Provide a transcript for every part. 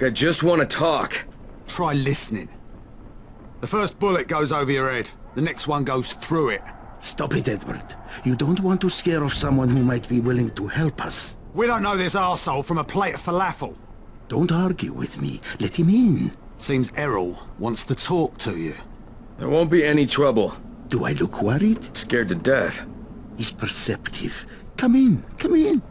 I just want to talk. Try listening. The first bullet goes over your head. The next one goes through it. Stop it, Edward. You don't want to scare off someone who might be willing to help us. We don't know this arsehole from a plate of falafel. Don't argue with me. Let him in. Seems Errol wants to talk to you. There won't be any trouble. Do I look worried? Scared to death. He's perceptive. Come in, come in.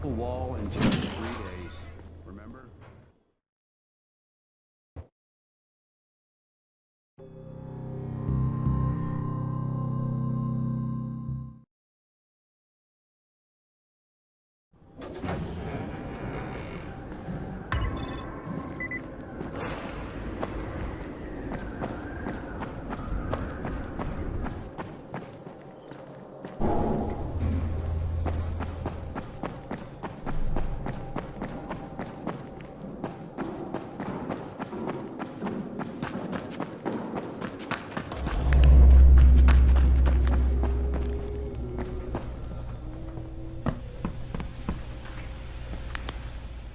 A wall in just 3 days, remember?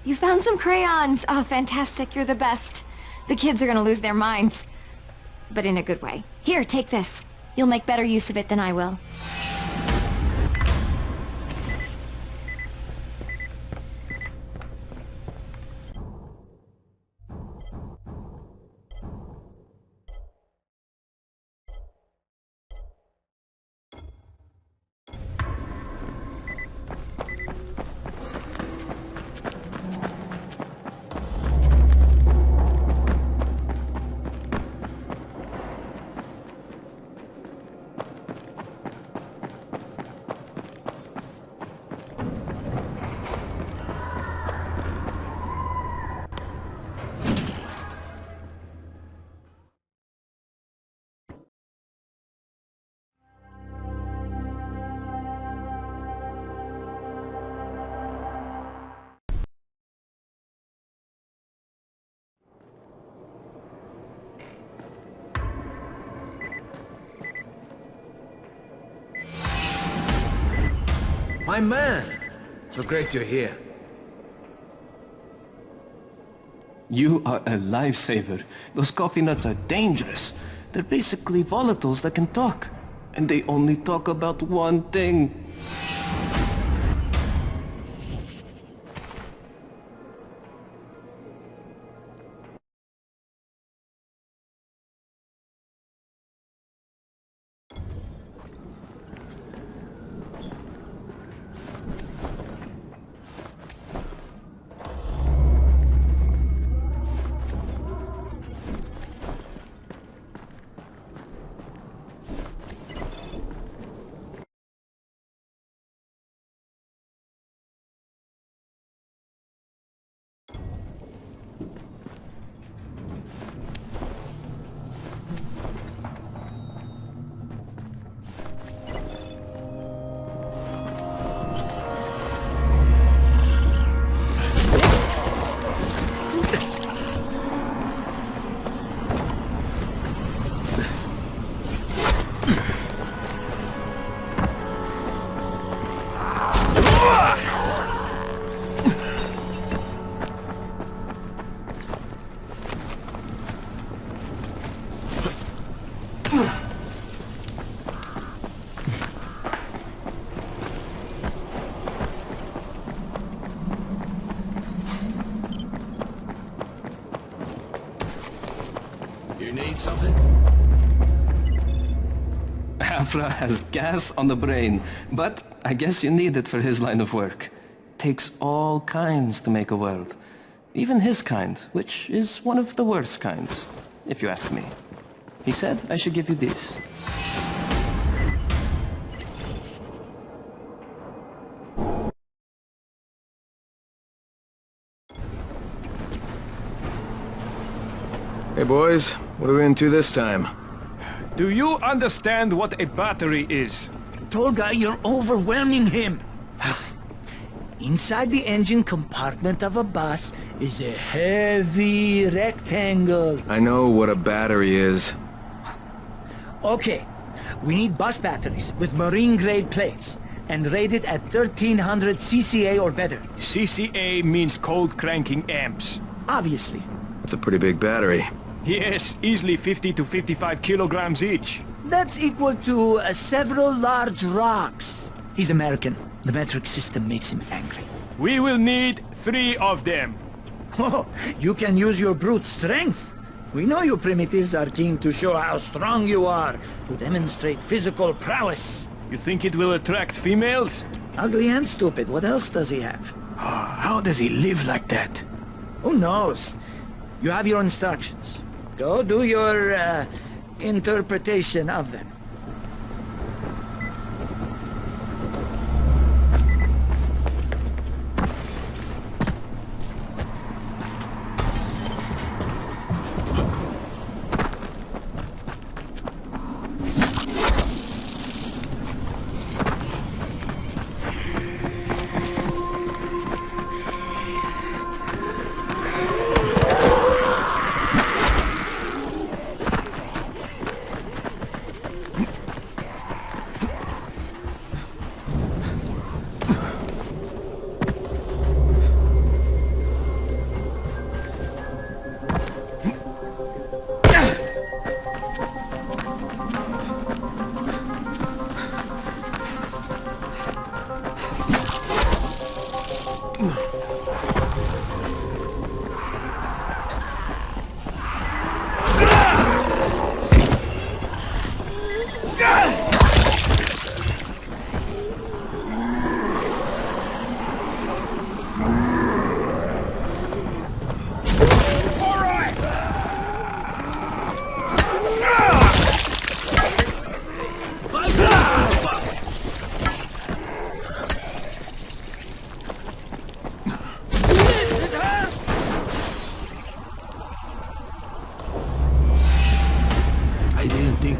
You found some crayons! Oh, fantastic, you're the best. The kids are gonna lose their minds. But in a good way. Here, take this. You'll make better use of it than I will. My man! So great you're here. You are a lifesaver. Those coffee nuts are dangerous. They're basically volatiles that can talk. And they only talk about one thing. You need something? Afra has gas on the brain, but I guess you need it for his line of work. Takes all kinds to make a world. Even his kind, which is one of the worst kinds, if you ask me. He said I should give you this. Hey boys, what are we into this time? Do you understand what a battery is? Tolga, you're overwhelming him. Inside the engine compartment of a bus is a heavy rectangle. I know what a battery is. Okay, we need bus batteries with marine-grade plates and rated at 1300 CCA or better. CCA means cold cranking amps. Obviously. That's a pretty big battery. Yes, easily 50 to 55 kilograms each. That's equal to several large rocks. He's American. The metric system makes him angry. We will need 3 of them. Oh, you can use your brute strength. We know you primitives are keen to show how strong you are, to demonstrate physical prowess. You think it will attract females? Ugly and stupid. What else does he have? How does he live like that? Who knows? You have your instructions. Go do your, interpretation of them.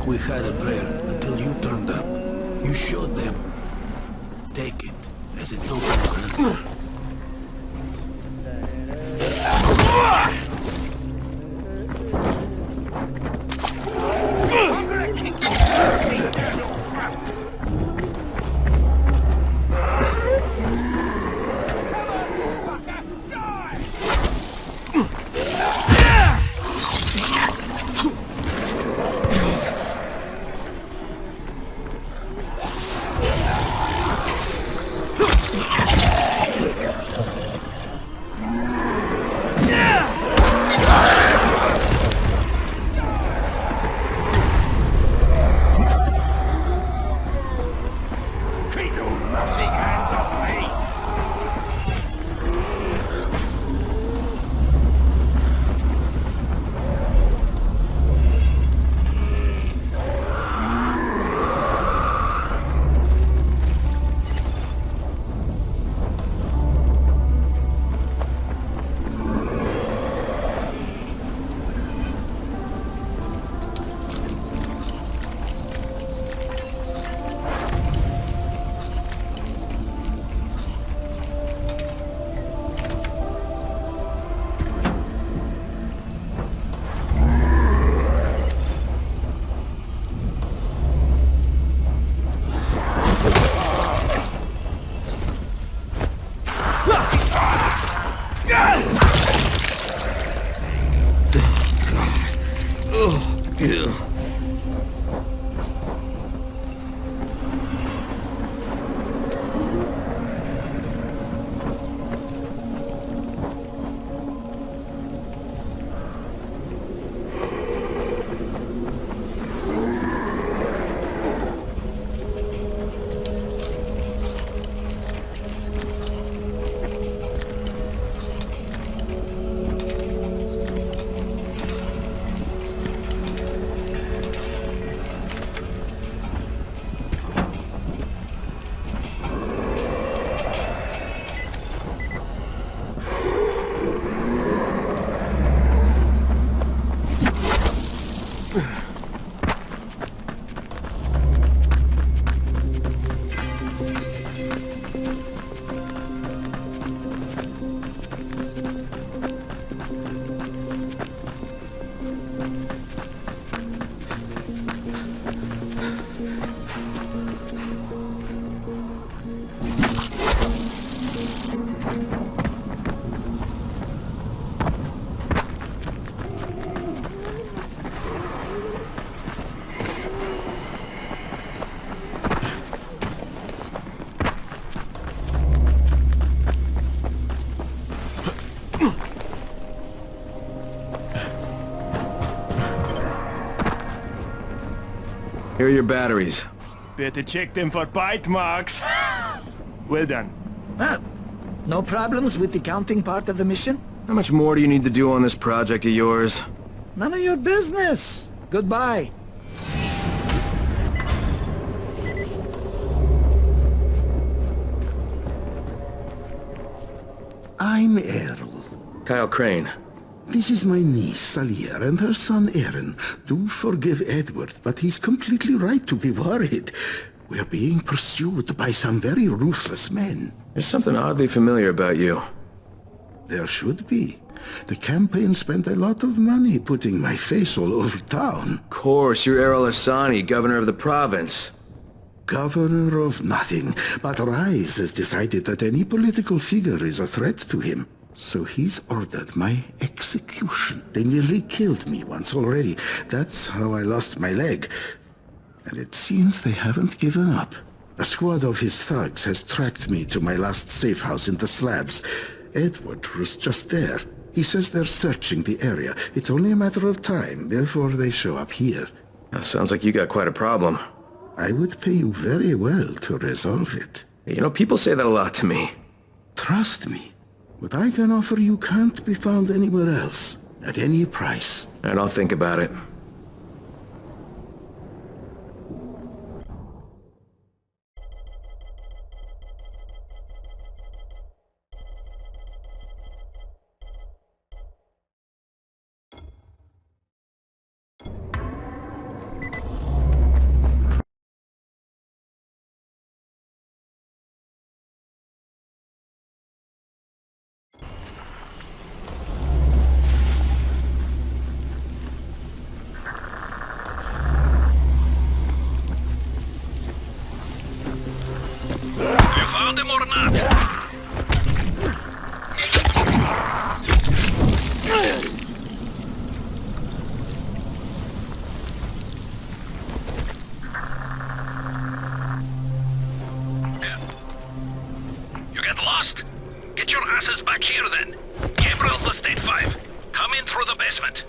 We had a prayer until you turned up. You showed them. Take it as a token of gratitude. Here are your batteries. Better check them for bite marks. Well done. Ah, no problems with the counting part of the mission? How much more do you need to do on this project of yours? None of your business. Goodbye. I'm Errol. Kyle Crane. This is my niece, Salia, and her son, Aaron. Do forgive Edward, but he's completely right to be worried. We're being pursued by some very ruthless men. There's something oddly familiar about you. There should be. The campaign spent a lot of money putting my face all over town. Of course, you're Errol Asani, governor of the province. Governor of nothing, but Rise has decided that any political figure is a threat to him. So he's ordered my execution. They nearly killed me once already. That's how I lost my leg. And it seems they haven't given up. A squad of his thugs has tracked me to my last safe house in the slabs. Edward was just there. He says they're searching the area. It's only a matter of time before they show up here. Sounds like you got quite a problem. I would pay you very well to resolve it. You know, people say that a lot to me. Trust me. What I can offer you can't be found anywhere else, at any price. And I'll think about it. You get lost? Get your asses back here then. Gabriel's Estate 5. Come in through the basement.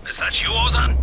Is that you, Ozan?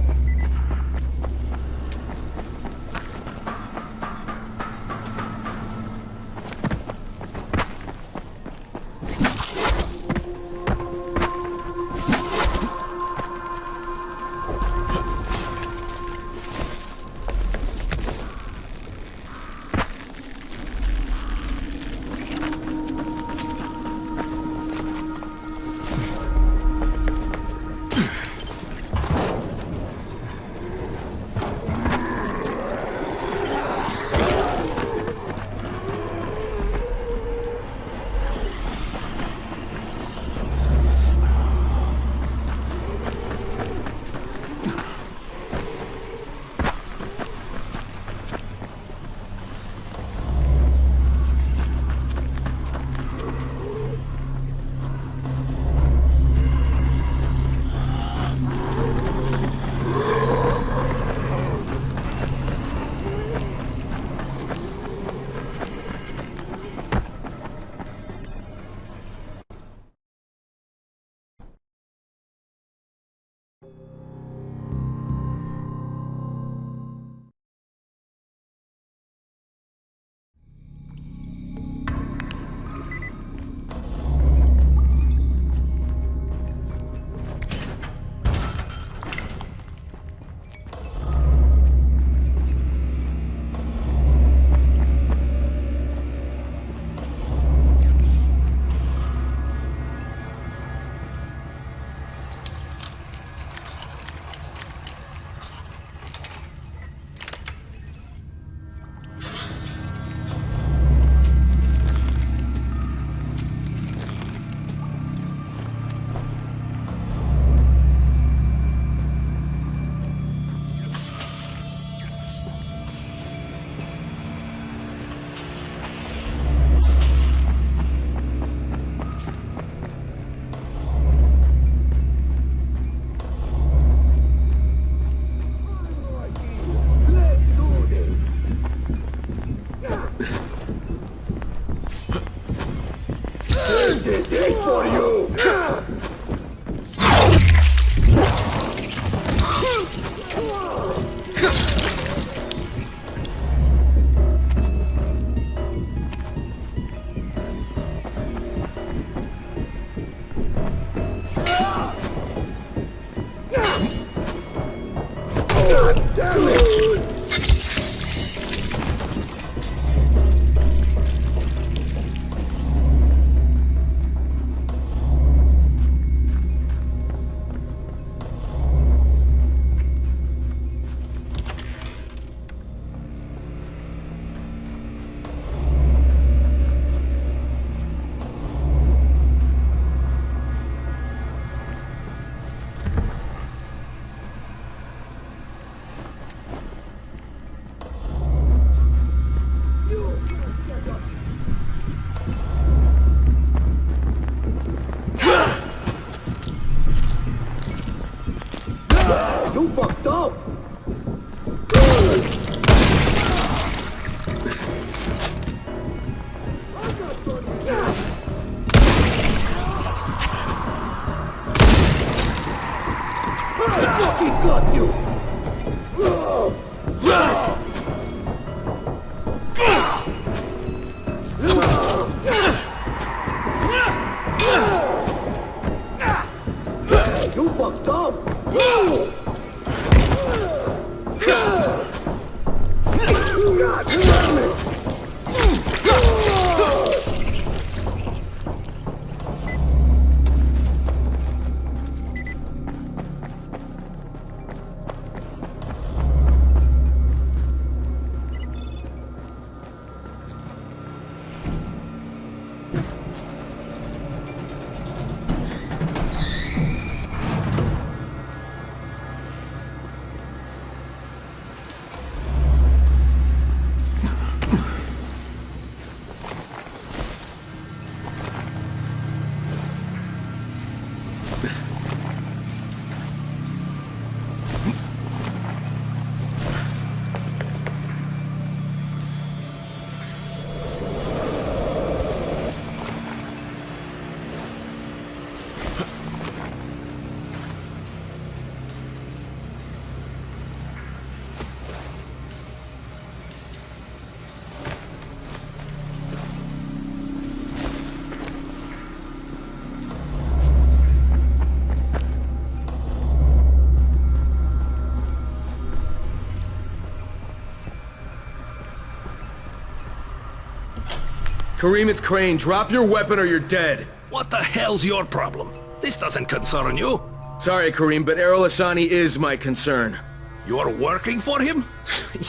Kareem, it's Crane. Drop your weapon or you're dead. What the hell's your problem? This doesn't concern you. Sorry, Kareem, but Errol Hassani is my concern. You're working for him?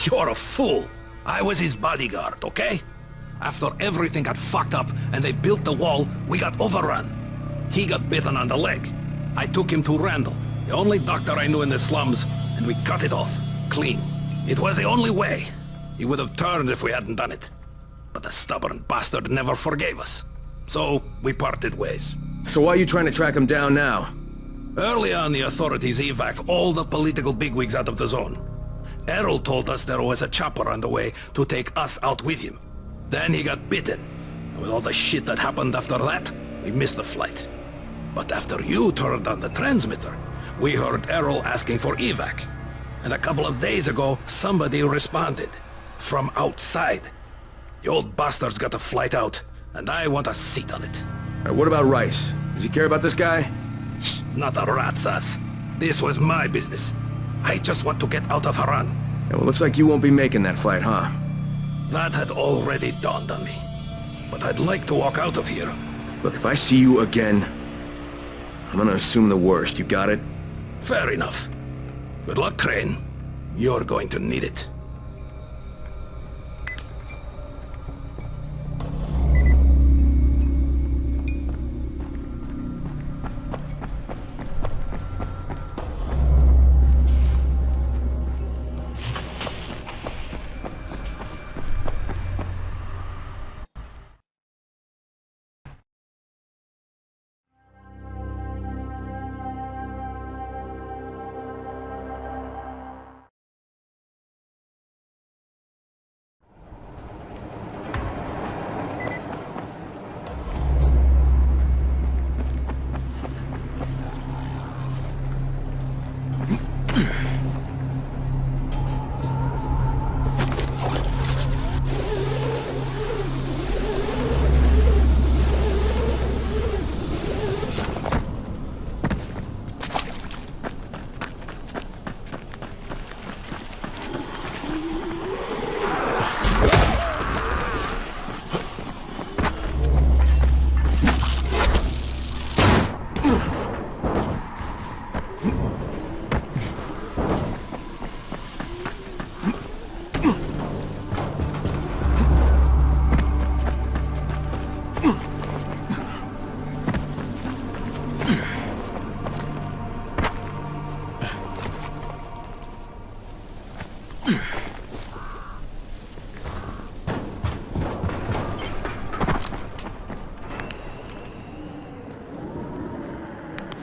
You're a fool. I was his bodyguard, okay? After everything got fucked up and they built the wall, we got overrun. He got bitten on the leg. I took him to Randall, the only doctor I knew in the slums, and we cut it off. Clean. It was the only way. He would have turned if we hadn't done it. But the stubborn bastard never forgave us. So, we parted ways. So why are you trying to track him down now? Early on, the authorities evac'd all the political bigwigs out of the zone. Errol told us there was a chopper on the way to take us out with him. Then he got bitten. And with all the shit that happened after that, we missed the flight. But after you turned on the transmitter, we heard Errol asking for evac. And a couple of days ago, somebody responded. From outside. The old bastard's got a flight out, and I want a seat on it. What about Rice? Does he care about this guy? Not a rat's ass. This was my business. I just want to get out of Haran. Yeah, well, looks like you won't be making that flight, huh? That had already dawned on me. But I'd like to walk out of here. Look, if I see you again, I'm gonna assume the worst. You got it? Fair enough. Good luck, Crane. You're going to need it.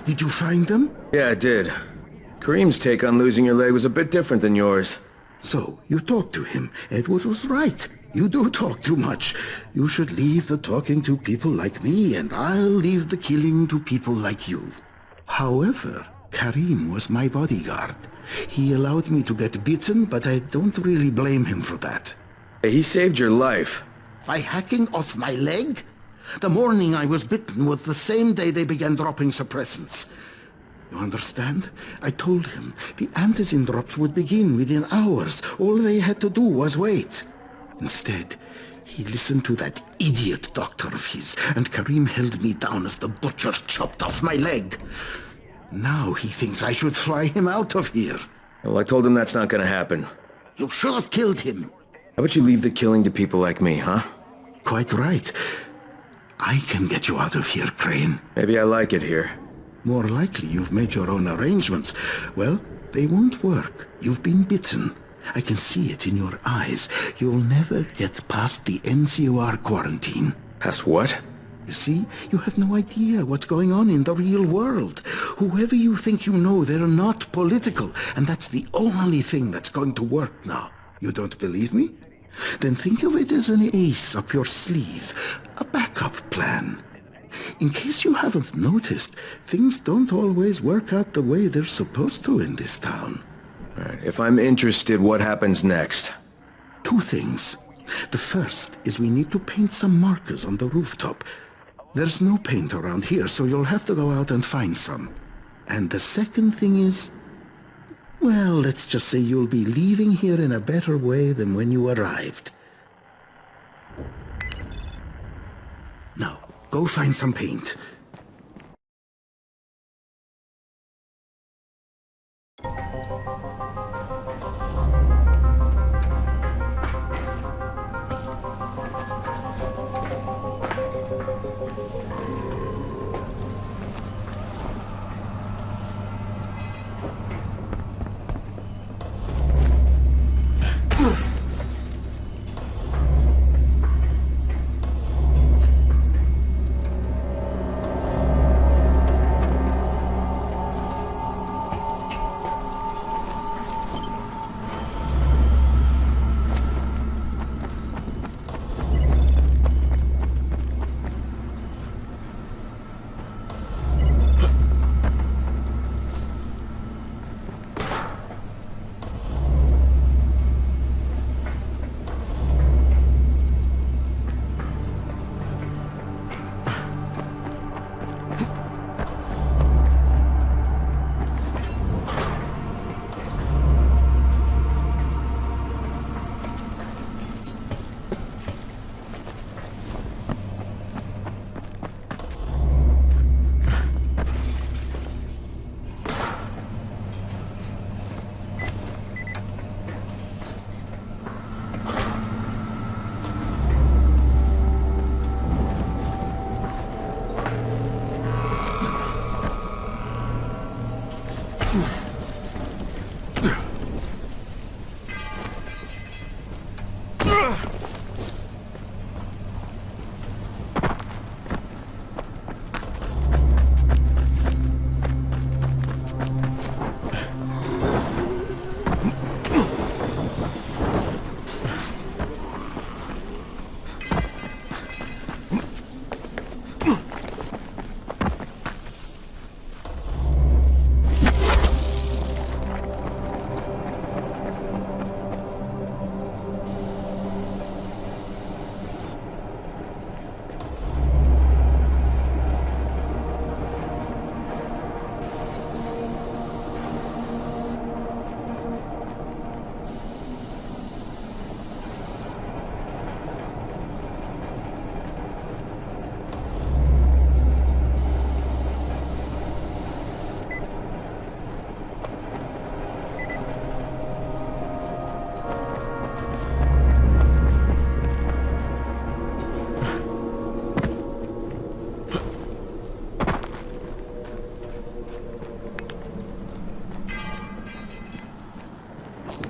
Did you find them? Yeah, I did. Kareem's take on losing your leg was a bit different than yours. So, you talked to him. Edward was right. You do talk too much. You should leave the talking to people like me, and I'll leave the killing to people like you. However, Kareem was my bodyguard. He allowed me to get bitten, but I don't really blame him for that. Hey, he saved your life. By hacking off my leg? The morning I was bitten was the same day they began dropping suppressants. You understand? I told him the antizin drops would begin within hours. All they had to do was wait. Instead, he listened to that idiot doctor of his, and Kareem held me down as the butcher chopped off my leg. Now he thinks I should fly him out of here. Well, I told him that's not gonna happen. You should have killed him. How about you leave the killing to people like me, huh? Quite right. I can get you out of here, Crane. Maybe I like it here. More likely you've made your own arrangements. Well, they won't work. You've been bitten. I can see it in your eyes. You'll never get past the NCOR quarantine. Past what? You see, you have no idea what's going on in the real world. Whoever you think you know, they're not political, and that's the only thing that's going to work now. You don't believe me? Then think of it as an ace up your sleeve, a backup plan. In case you haven't noticed, things don't always work out the way they're supposed to in this town. All right, if I'm interested, what happens next? Two things. The first is we need to paint some markers on the rooftop. There's no paint around here, so you'll have to go out and find some. And the second thing is, well, let's just say you'll be leaving here in a better way than when you arrived. Go find some paint.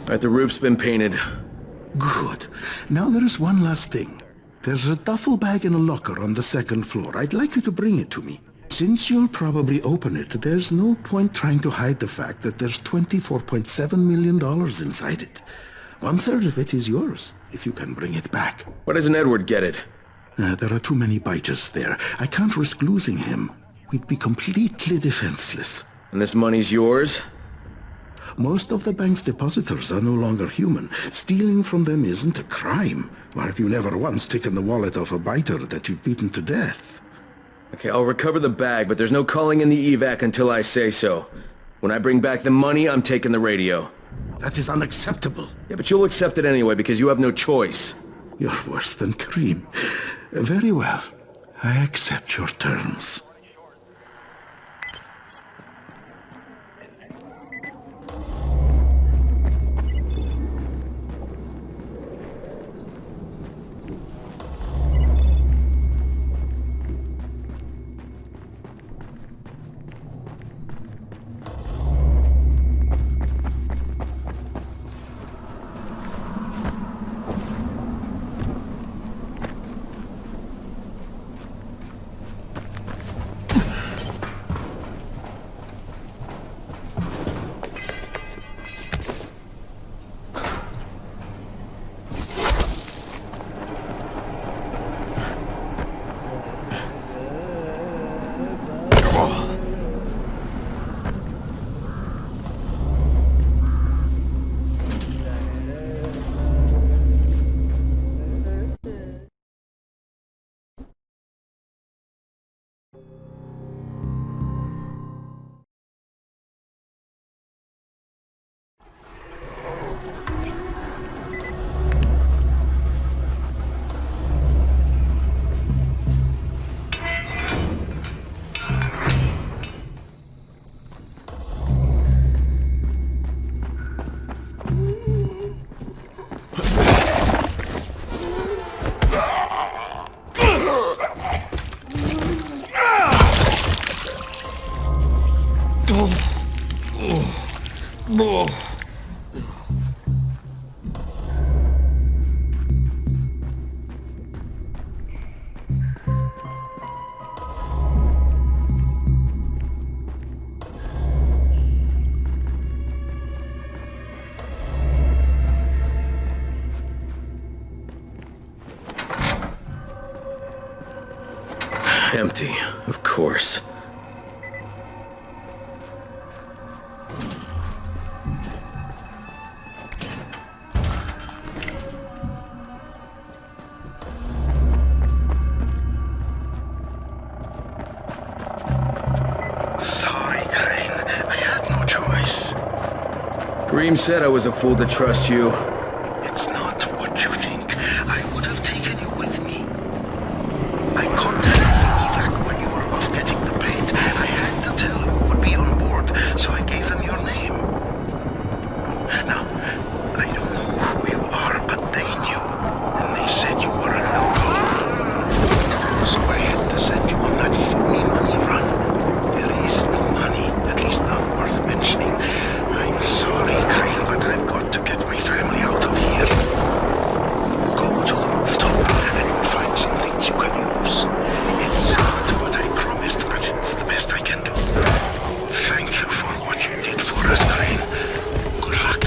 Right, the roof's been painted. Good. Now there is one last thing. There's a duffel bag in a locker on the second floor. I'd like you to bring it to me. Since you'll probably open it, there's no point trying to hide the fact that there's $24.7 million inside it. 1/3 of it is yours, if you can bring it back. Why doesn't Edward get it? There are too many biters there. I can't risk losing him. We'd be completely defenseless. And this money's yours? Most of the bank's depositors are no longer human. Stealing from them isn't a crime. Or have you never once taken the wallet off a biter that you've beaten to death? Okay, I'll recover the bag, but there's no calling in the evac until I say so. When I bring back the money, I'm taking the radio. That is unacceptable. Yeah, but you'll accept it anyway because you have no choice. You're worse than Kareem. Very well. I accept your terms. Empty, of course. Sorry, Crane. I had no choice. Kareem said I was a fool to trust you. It's not what you think. I would have taken you with me. I contacted the evac when you were off getting the paint. I had to tell you would be on board, so I gave them your name. Now, I don't know who you are, but they knew, and they said you were a no-go. So I had to send you on that phony money run. There is no money, at least not worth mentioning. I'm sorry, Crane, but I've got to get my family out of here. Go to the rooftop and you'll find some things you can use. It's not what I promised, but it's the best I can do. Thank you for what you did for us, Crane. Good luck.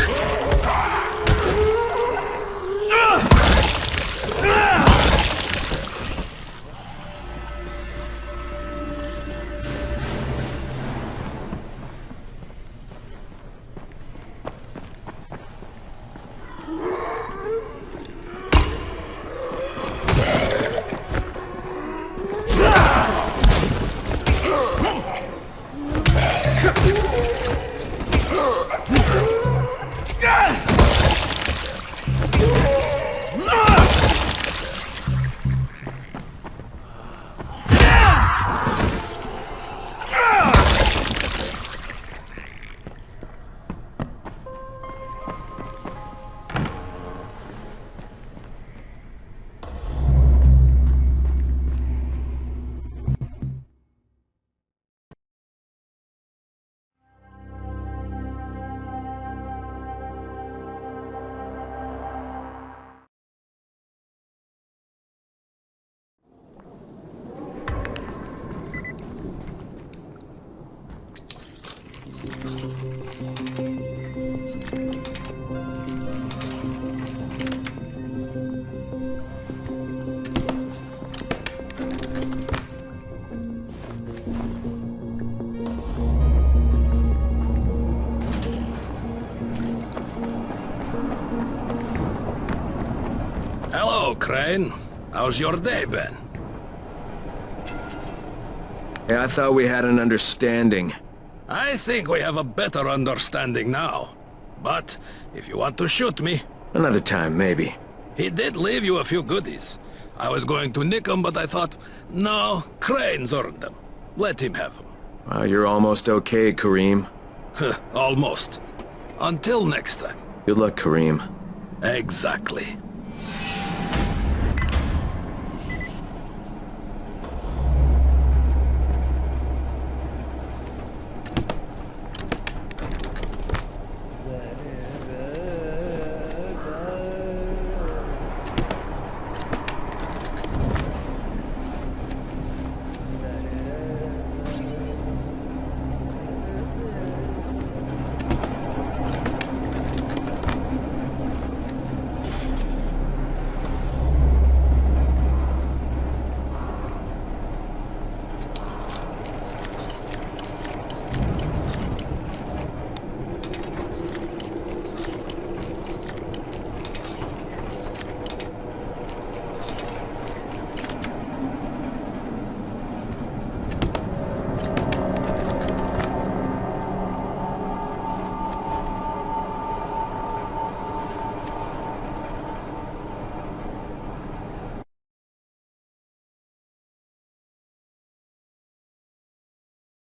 Hello, Crane. How's your day been? Yeah, I thought we had an understanding. I think we have a better understanding now. But if you want to shoot me... Another time, maybe. He did leave you a few goodies. I was going to nick them, but I thought, no, Crane's earned them. Let him have them. Well, you're almost okay, Kareem. Almost. Until next time. Good luck, Kareem. Exactly.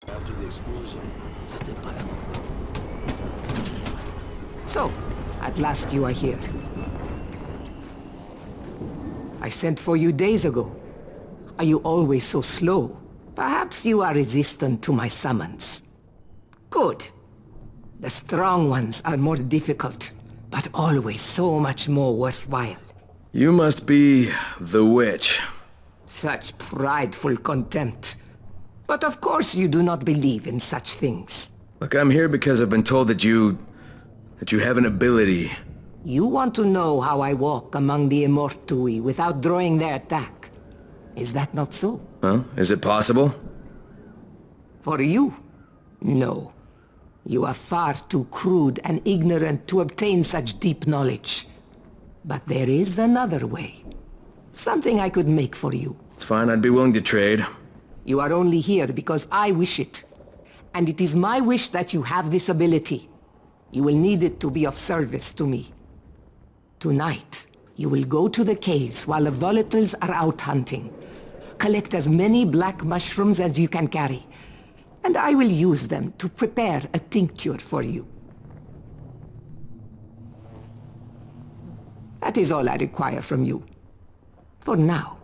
After the explosion, just a pile of rubble. So, at last you are here. I sent for you days ago. Are you always so slow? Perhaps you are resistant to my summons. Good. The strong ones are more difficult, but always so much more worthwhile. You must be the witch. Such prideful contempt. But of course you do not believe in such things. Look, I'm here because I've been told that you have an ability. You want to know how I walk among the Immortui without drawing their attack? Is that not so? Huh? Is it possible? For you? No. You are far too crude and ignorant to obtain such deep knowledge. But there is another way. Something I could make for you. It's fine, I'd be willing to trade. You are only here because I wish it. And it is my wish that you have this ability. You will need it to be of service to me. Tonight, you will go to the caves while the volatiles are out hunting. Collect as many black mushrooms as you can carry. And I will use them to prepare a tincture for you. That is all I require from you. For now.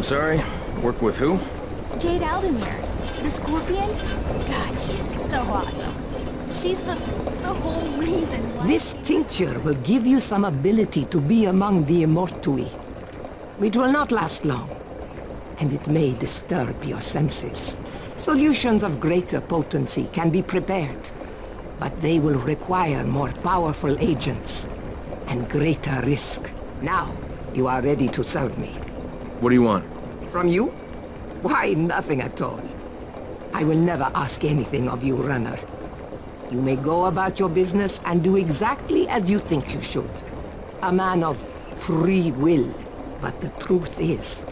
I'm sorry? Work with who? Jade Aldemir, the Scorpion? God, she's so awesome. She's the whole reason why... This tincture will give you some ability to be among the Immortui. It will not last long, and it may disturb your senses. Solutions of greater potency can be prepared, but they will require more powerful agents and greater risk. Now, you are ready to serve me. What do you want? From you? Why, nothing at all. I will never ask anything of you, runner. You may go about your business and do exactly as you think you should. A man of free will. But the truth is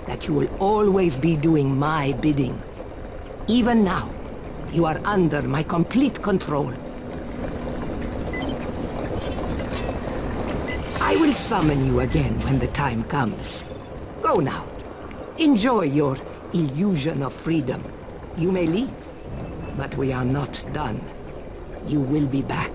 that you will always be doing my bidding. Even now, you are under my complete control. I will summon you again when the time comes. Go now. Enjoy your illusion of freedom. You may leave, but we are not done. You will be back.